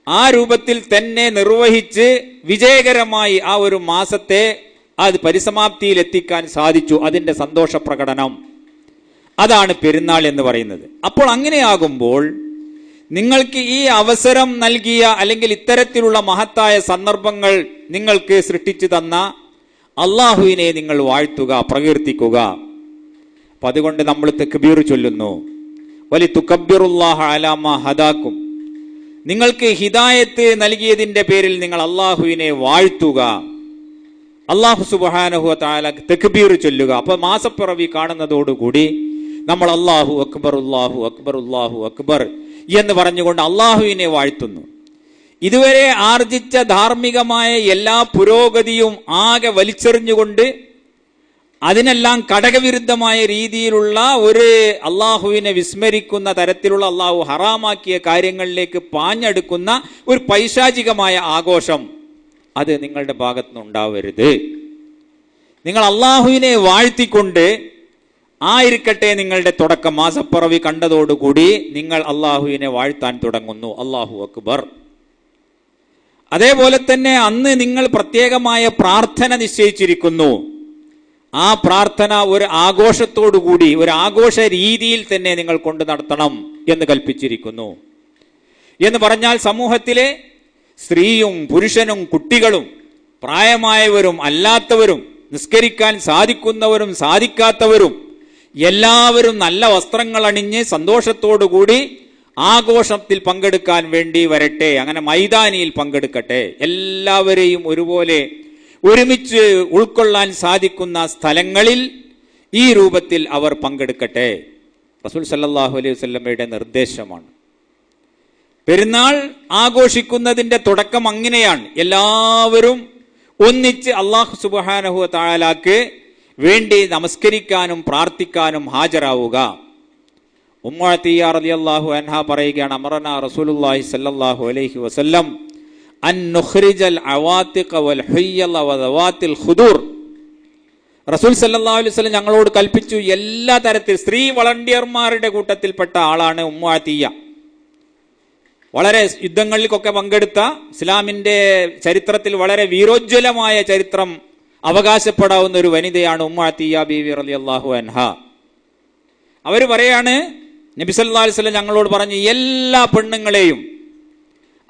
ആ രൂപത്തിൽ തന്നെ നിർവഹിച്ച് വിജയകരമായി ആ ഒരു മാസത്തെ അത് പരിസമാപ്തിയിൽ എത്തിക്കാൻ സാധിച്ചു. അതിന്റെ സന്തോഷ പ്രകടനം, അതാണ് പെരുന്നാൾ എന്ന് പറയുന്നത്. അപ്പോൾ അങ്ങനെയാകുമ്പോൾ നിങ്ങൾക്ക് ഈ അവസരം നൽകിയ അല്ലെങ്കിൽ ഇത്തരത്തിലുള്ള മഹത്തായ സന്ദർഭങ്ങൾ നിങ്ങൾക്ക് സൃഷ്ടിച്ചു തന്ന അള്ളാഹുവിനെ നിങ്ങൾ വാഴ്ത്തുക, പ്രകീർത്തിക്കുക. അപ്പൊ അതുകൊണ്ട് നമ്മൾ തക്ബീർ ചൊല്ലുന്നു, വലി തുകബ്ബിറുല്ലാഹ അലാ മാ ഹദാക്കും. നിങ്ങൾക്ക് ഹിദായത്ത് നൽകിയതിന്റെ പേരിൽ നിങ്ങൾ അള്ളാഹുവിനെ വാഴ്ത്തുക, അള്ളാഹു സുബ്ഹാനഹു തആല തക്ബീർ ചൊല്ലുക. അപ്പൊ മാസപ്പിറവി കാണുന്നതോടുകൂടി നമ്മൾ അല്ലാഹു അക്ബർ അല്ലാഹു അക്ബർ അല്ലാഹു അക്ബർ എന്ന് പറഞ്ഞുകൊണ്ട് അള്ളാഹുവിനെ വാഴ്ത്തുന്നു. ഇതുവരെ ആർജിച്ച ധാർമ്മികമായ എല്ലാ പുരോഗതിയും ആകെ വലിച്ചെറിഞ്ഞുകൊണ്ട് അതിനെല്ലാം ഘടകവിരുദ്ധമായ രീതിയിലുള്ള ഒരു അള്ളാഹുവിനെ വിസ്മരിക്കുന്ന തരത്തിലുള്ള അള്ളാഹു ഹറാമാക്കിയ കാര്യങ്ങളിലേക്ക് പാഞ്ഞെടുക്കുന്ന ഒരു പൈശാചികമായ ആഘോഷം അത് നിങ്ങളുടെ ഭാഗത്തുനിന്ന് ഉണ്ടാവരുത്. നിങ്ങൾ അള്ളാഹുവിനെ വാഴ്ത്തിക്കൊണ്ട് ആയിരിക്കട്ടെ നിങ്ങളുടെ തുടക്കം. മാസപ്പിറവി കണ്ടതോടുകൂടി നിങ്ങൾ അള്ളാഹുവിനെ വാഴ്ത്താൻ തുടങ്ങുന്നു. അല്ലാഹു അക്ബർ. അതേപോലെ തന്നെ അന്ന് നിങ്ങൾ പ്രത്യേകമായ പ്രാർത്ഥന നിശ്ചയിച്ചിരിക്കുന്നു. ആ പ്രാർത്ഥന ഒരു ആഘോഷത്തോടുകൂടി ഒരു ആഘോഷ രീതിയിൽ തന്നെ നിങ്ങൾ കൊണ്ടു നടത്തണം എന്ന് കൽപ്പിച്ചിരിക്കുന്നു. എന്ന് പറഞ്ഞാൽ സമൂഹത്തിലെ സ്ത്രീയും പുരുഷനും കുട്ടികളും പ്രായമായവരും അല്ലാത്തവരും നിസ്കരിക്കാൻ സാധിക്കുന്നവരും സാധിക്കാത്തവരും എല്ലാവരും നല്ല വസ്ത്രങ്ങൾ അണിഞ്ഞ് സന്തോഷത്തോടുകൂടി ആഘോഷത്തിൽ പങ്കെടുക്കാൻ വേണ്ടി വരട്ടെ. അങ്ങനെ മൈതാനിയിൽ പങ്കെടുക്കട്ടെ. എല്ലാവരെയും ഒരുപോലെ ഒരുമിച്ച് ഉൾക്കൊള്ളാൻ സാധിക്കുന്ന സ്ഥലങ്ങളിൽ ഈ രൂപത്തിൽ അവർ പങ്കെടുക്കട്ടെ. റസൂൽ സല്ലല്ലാഹു അലൈഹി വസല്ലമയുടെ നിർദ്ദേശമാണ്. പെരുന്നാൾ ആഘോഷിക്കുന്നതിന്റെ തുടക്കം അങ്ങനെയാണ്. എല്ലാവരും ഒന്നിച്ച് അല്ലാഹു സുബ്ഹാനഹു വ തആലക്ക് വേണ്ടി നമസ്കരിക്കാനും പ്രാർത്ഥിക്കാനും ഹാജരാവുക. ഉമ്മു അത്തിയ റളിയല്ലാഹു അൻഹ പറയുകയാണ്, അമറനാ റസൂലുള്ളാഹി സ്വല്ലല്ലാഹു അലൈഹി വസല്ലം അൻ നുഖ്രിജൽ അവാതിഖ വൽ ഹുയ്യല വദവാതിൽ ഖുദൂർ. റസൂൽ സല്ലല്ലാഹു അലൈഹി വസല്ലം ഞങ്ങളോട് കൽപ്പിച്ചു, എല്ലാ തരത്തിൽ സ്ത്രീ വളണ്ടിയർമാരുടെ കൂട്ടത്തിൽപ്പെട്ട ആളാണ് ഉമ്മു അത്തിയ. വളരെ യുദ്ധങ്ങളിലൊക്കെ പങ്കെടുത്ത ഇസ്ലാമിന്റെ ചരിത്രത്തിൽ വളരെ വീരോജ്വലമായ ചരിത്രം അവകാശപ്പെടാവുന്ന ഒരു വനിതയാണ് ഉമ്മു അത്തിയ ബീവി റളിയല്ലാഹു അൻഹ. അവർ പറയാണ്, നബി സല്ലല്ലാഹു അലൈഹി വസല്ലം ഞങ്ങളോട് പറഞ്ഞു, എല്ലാ പെണ്ണുങ്ങളെയും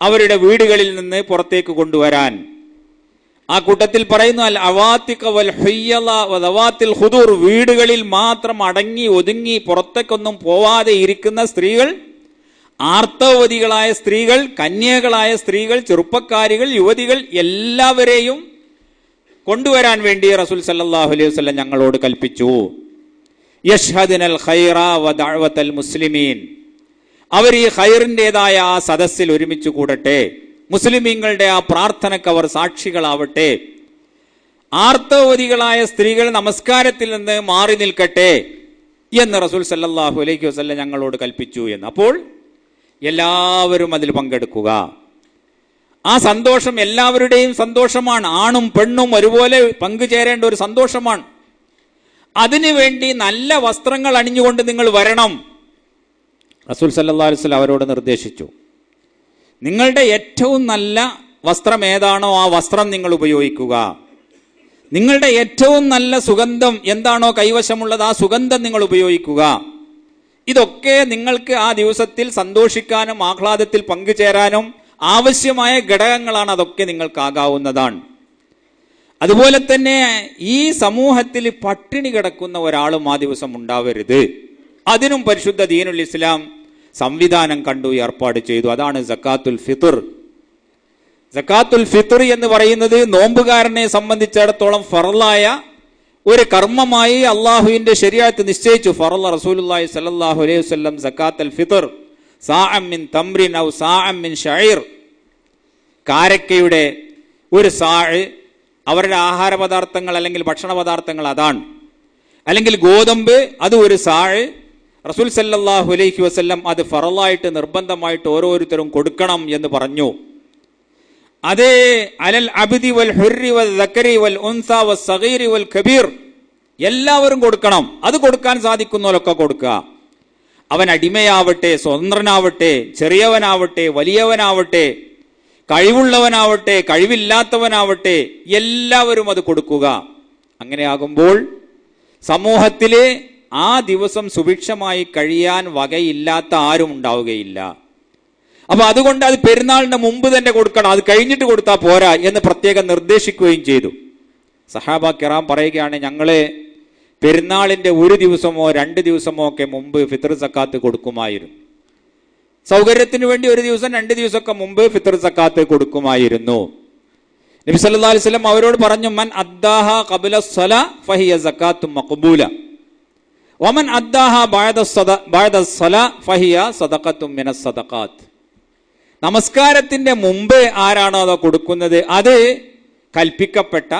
അവരുടെ വീടുകളിൽ നിന്ന് പുറത്തേക്ക് കൊണ്ടുവരാൻ. ആ കൂട്ടത്തിൽ പറയുന്നു, അൽ അവാതിഖ വൽ ഹുയ്യല വദവാതിൽ ഖുദൂർ, വീടുകളിൽ മാത്രം അടങ്ങി ഒതുങ്ങി പുറത്തേക്കൊന്നും പോവാതെ ഇരിക്കുന്ന സ്ത്രീകൾ, ആർത്തവതികളായ സ്ത്രീകൾ, കന്യകളായ സ്ത്രീകൾ, ചെറുപ്പക്കാരികൾ, യുവതികൾ എല്ലാവരെയും കൊണ്ടുവരാൻ വേണ്ടി റസൂൽ സല്ലല്ലാഹു അലൈഹി വസല്ലം ഞങ്ങളോട് കൽപ്പിച്ചു. യഷ്ഹദുനൽ ഖൈറ വ ദഅവതൽ മുസ്ലിമീൻ, അവർ ഈ ഖൈറിൻ്റെതായ ആ സദസ്സിൽ ഒരുമിച്ച് കൂടട്ടെ. മുസ്ലിമീങ്ങളുടെ ആ പ്രാർത്ഥനയ്ക്ക് അവർ സാക്ഷികളാവട്ടെ. ആർത്തവതികളായ സ്ത്രീകൾ നമസ്കാരത്തിൽ നിന്ന് മാറി നിൽക്കട്ടെ എന്ന് റസൂൽ സല്ലല്ലാഹു അലൈഹി വസല്ലം ഞങ്ങളോട് കൽപ്പിച്ചു എന്ന്. അപ്പോൾ എല്ലാവരും അതിൽ പങ്കെടുക്കുക. ആ സന്തോഷം എല്ലാവരുടെയും സന്തോഷമാണ്. ആണും പെണ്ണും ഒരുപോലെ പങ്കുചേരേണ്ട ഒരു സന്തോഷമാണ്. അതിനുവേണ്ടി നല്ല വസ്ത്രങ്ങൾ അണിഞ്ഞുകൊണ്ട് നിങ്ങൾ വരണം. റസൂൽ സല്ലല്ലാഹു അലൈഹി വസല്ലം അവരോട് നിർദ്ദേശിച്ചു, നിങ്ങളുടെ ഏറ്റവും നല്ല വസ്ത്രം ഏതാണോ ആ വസ്ത്രം നിങ്ങൾ ഉപയോഗിക്കുക. നിങ്ങളുടെ ഏറ്റവും നല്ല സുഗന്ധം എന്താണോ കൈവശമുള്ളത് ആ സുഗന്ധം നിങ്ങൾ ഉപയോഗിക്കുക. ഇതൊക്കെ നിങ്ങൾക്ക് ആ ദിവസത്തിൽ സന്തോഷിക്കാനും ആഹ്ലാദത്തിൽ പങ്കുചേരാനും ആവശ്യമായ ഘടകങ്ങളാണ്. അതൊക്കെ നിങ്ങൾക്കാകാവുന്നതാണ്. അതുപോലെ തന്നെ ഈ സമൂഹത്തിൽ പട്ടിണി കിടക്കുന്ന ഒരാളും ആ ദിവസം ഉണ്ടാവരുത്. അതിനും പരിശുദ്ധ ദീനുൽ ഇസ്ലാം സംവിധാനം കണ്ടു ഏർപ്പാട് ചെയ്തു. അതാണ് സക്കാത്തുൽ ഫിത്ർ. സക്കാത്തുൽ ഫിത്ർ എന്ന് പറയുന്നത് നോമ്പുകാരനെ സംബന്ധിച്ചിടത്തോളം ഫർളായ ഒരു കർമ്മമായി അള്ളാഹുവിന്റെ ശരീഅത്ത് നിശ്ചയിച്ചു. ഫറള റസൂലുള്ളാഹി സ്വല്ലല്ലാഹു അലൈഹി വസല്ലം സക്കാത്തുൽ ഫിത്ർ സാഅം മിൻ തംറിൻ ഔ സാഅം മിൻ ശഈർ. കാരക്കയുടെ ഒരു സാഅ് അവരുടെ ആഹാര പദാർത്ഥങ്ങൾ അല്ലെങ്കിൽ ഭക്ഷണ പദാർത്ഥങ്ങൾ അതാണ്. അല്ലെങ്കിൽ ഗോതമ്പ് അത് ഒരു സാഅ്. റസൂൽ സല്ലല്ലാഹു അലൈഹി വസല്ലം അത് ഫറളായിട്ട് നിർബന്ധമായിട്ട് ഓരോരുത്തരും കൊടുക്കണം എന്ന് പറഞ്ഞു. അതേ അലൽ അബ്ദി വൽ ഹുർരി വൽ ദക്കരി വൽ ഉൻസ വൽ സഗീരി വൽ കബീർ, എല്ലാവരും കൊടുക്കണം. അത് കൊടുക്കാൻ സാധിക്കുന്നവരൊക്കെ കൊടുക്കുക. അവൻ അടിമയാവട്ടെ, സ്വതന്ത്രനാവട്ടെ, ചെറിയവനാവട്ടെ, വലിയവനാവട്ടെ, കഴിവുള്ളവനാവട്ടെ, കഴിവില്ലാത്തവനാവട്ടെ, എല്ലാവരും അത് കൊടുക്കുക. അങ്ങനെയാകുമ്പോൾ സമൂഹത്തിലെ ആ ദിവസം സുഭിക്ഷമായി കഴിയാൻ വകയില്ലാത്ത ആരും ഉണ്ടാവുകയില്ല. അപ്പൊ അതുകൊണ്ട് അത് പെരുന്നാളിന്റെ മുമ്പ് തന്നെ കൊടുക്കണം, അത് കഴിഞ്ഞിട്ട് കൊടുത്താൽ പോരാ എന്ന് പ്രത്യേകം നിർദ്ദേശിക്കുകയും ചെയ്തു. സഹാബ കിറാം പറയുകയാണ്, ഞങ്ങള് പെരുന്നാളിന്റെ ഒരു ദിവസമോ 2 ദിവസമോ ഒക്കെ മുമ്പ് ഫിത്ർ സക്കാത്ത് കൊടുക്കുമായിരുന്നു. സൗകര്യത്തിന് വേണ്ടി ഒരു ദിവസം 2 ദിവസമൊക്കെ മുമ്പ് ഫിത്ർ സക്കാത്ത് കൊടുക്കുമായിരുന്നു. നബി സല്ലല്ലാഹു അലൈഹി വസല്ലം അവരോട് പറഞ്ഞു, മൻ അദ്ദാഹ ഖബ്ല സ്വലാ ഫഹിയ സക്കാത്തും മഖ്ബൂല വമൻ അദ്ദാഹ ബഅദ സ്വലാ ഫഹിയ സദഖത്തും മിനസ് സദഖാത്ത്. നമസ്കാരത്തിന്റെ മുമ്പ് ആരാണോ അത് കൊടുക്കുന്നത് അത് കൽപ്പിക്കപ്പെട്ട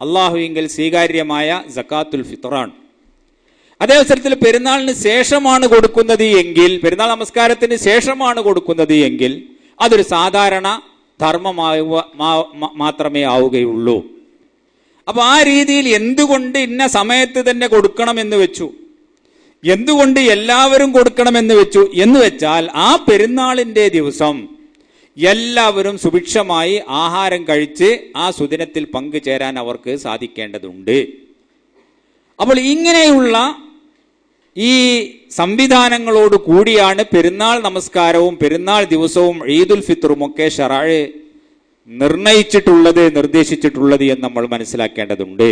അള്ളാഹുവിങ്കൽ സ്വീകാര്യമായ സക്കാത്തുൽ ഫിത്റാണ്. അതേ അവസരത്തിൽ പെരുന്നാളിന് ശേഷമാണ് കൊടുക്കുന്നത് എങ്കിൽ, പെരുന്നാൾ നമസ്കാരത്തിന് ശേഷമാണ് കൊടുക്കുന്നത് എങ്കിൽ അതൊരു സാധാരണ മാത്രമേ ആവുകയുള്ളൂ. അപ്പൊ ആ രീതിയിൽ എന്തുകൊണ്ട് ഇന്ന സമയത്ത് തന്നെ കൊടുക്കണമെന്ന് വെച്ചു, എന്തുകൊണ്ട് എല്ലാവരും കൊടുക്കണമെന്ന് വെച്ചു എന്ന് വെച്ചാൽ ആ പെരുന്നാളിന്റെ ദിവസം എല്ലാവരും സുഭിക്ഷമായി ആഹാരം കഴിച്ച് ആ സുദിനത്തിൽ പങ്കുചേരാൻ അവർക്ക് സാധിക്കേണ്ടതുണ്ട്. അപ്പോൾ ഇങ്ങനെയുള്ള ഈ സംവിധാനങ്ങളോട് കൂടിയാണ് പെരുന്നാൾ നമസ്കാരവും പെരുന്നാൾ ദിവസവും ഈദുൽ ഫിത്റും ഒക്കെ ശറഅ് നിർദ്ദേശിച്ചിട്ടുള്ളത് എന്ന് നമ്മൾ മനസ്സിലാക്കേണ്ടതുണ്ട്.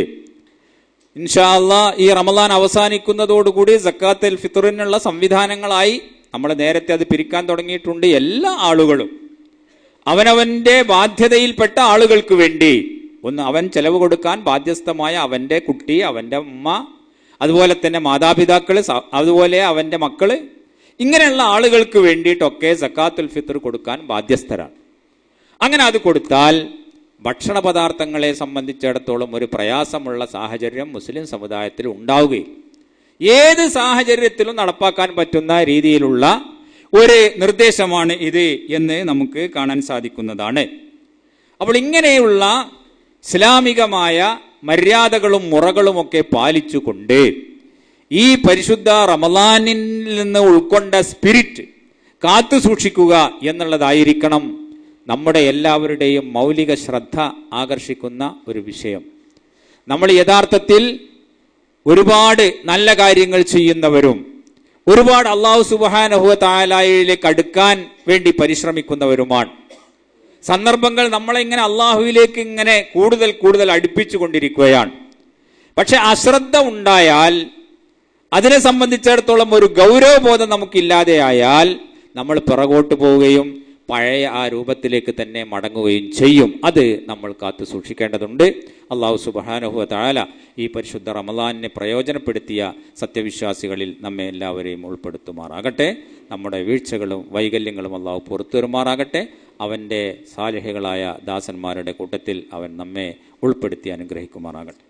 ഇൻഷാ അല്ലാഹ് ഈ റമദാൻ അവസാനിക്കുന്നതോടുകൂടി സക്കാത്തുൽ ഫിത്റിനുള്ള സംവിധാനങ്ങളായി നമ്മൾ നേരത്തെ അത് പിരിക്കാൻ തുടങ്ങിയിട്ടുണ്ട്. എല്ലാ ആളുകളും അവനവന്റെ ബാധ്യതയിൽപ്പെട്ട ആളുകൾക്ക് വേണ്ടി ഒന്ന് അവൻ ചെലവ് കൊടുക്കാൻ ബാധ്യസ്ഥമായ അവന്റെ കുട്ടി, അവന്റെ ഉമ്മ, അതുപോലെ തന്നെ മാതാപിതാക്കള്, അതുപോലെ അവന്റെ മക്കള്, ഇങ്ങനെയുള്ള ആളുകൾക്ക് വേണ്ടിയിട്ടൊക്കെ സക്കാത്തുൽ ഫിത്ർ കൊടുക്കാൻ ബാധ്യസ്ഥരാണ്. അങ്ങനെ അത് കൊടുത്താൽ ഭക്ഷണ പദാർത്ഥങ്ങളെ സംബന്ധിച്ചിടത്തോളം ഒരു പ്രയാസമുള്ള സാഹചര്യം മുസ്ലിം സമുദായത്തിൽ ഉണ്ടാവുകയും ഏത് സാഹചര്യത്തിലും നടപ്പാക്കാൻ പറ്റുന്ന രീതിയിലുള്ള ഒരു നിർദ്ദേശമാണ് ഇത് എന്ന് നമുക്ക് കാണാൻ സാധിക്കുന്നതാണ്. അപ്പോൾ ഇങ്ങനെയുള്ള ഇസ്ലാമികമായ മര്യാദകളും മുറകളുമൊക്കെ പാലിച്ചുകൊണ്ട് ഈ പരിശുദ്ധ റമളാനിൽ നിന്ന് ഉൾക്കൊണ്ട സ്പിരിറ്റ് കാത്തു സൂക്ഷിക്കുക എന്നുള്ളതായിരിക്കണം നമ്മുടെ എല്ലാവരുടെയും മൗലിക ശ്രദ്ധ ആകർഷിക്കുന്ന ഒരു വിഷയം. നമ്മൾ യഥാർത്ഥത്തിൽ ഒരുപാട് നല്ല കാര്യങ്ങൾ ചെയ്യുന്നവരും ഒരുപാട് അല്ലാഹു സുബ്ഹാനഹു വ തആലയിലേക്ക് അടുക്കാൻ വേണ്ടി പരിശ്രമിക്കുന്നവരുമാണ്. സന്ദർഭങ്ങൾ നമ്മളെ ഇങ്ങനെ അള്ളാഹുവിലേക്ക് ഇങ്ങനെ കൂടുതൽ കൂടുതൽ അടുപ്പിച്ചു കൊണ്ടിരിക്കുകയാണ്. പക്ഷെ അശ്രദ്ധ ഉണ്ടായാൽ, അതിനെ സംബന്ധിച്ചിടത്തോളം ഒരു ഗൗരവബോധം നമുക്കില്ലാതെയായാൽ നമ്മൾ പിറകോട്ട് പോവുകയും പഴയ ആ രൂപത്തിലേക്ക് തന്നെ മടങ്ങുകയും ചെയ്യും. അത് നമ്മൾ കാത്തു സൂക്ഷിക്കേണ്ടതുണ്ട്. അല്ലാഹു സുബ്ഹാനഹു വ തആല ഈ പരിശുദ്ധ റമളാനിനെ പ്രയോജനപ്പെടുത്തിയ സത്യവിശ്വാസികളിൽ നമ്മെ എല്ലാവരെയും ഉൾപ്പെടുത്തുമാറാകട്ടെ. നമ്മുടെ വീഴ്ചകളും വൈകല്യങ്ങളും അല്ലാഹു പുറത്തുവരുമാറാകട്ടെ. അവൻ്റെ സാലിഹുകളായ ദാസന്മാരുടെ കൂട്ടത്തിൽ അവൻ നമ്മെ ഉൾപ്പെടുത്തി അനുഗ്രഹിക്കുമാറാകട്ടെ.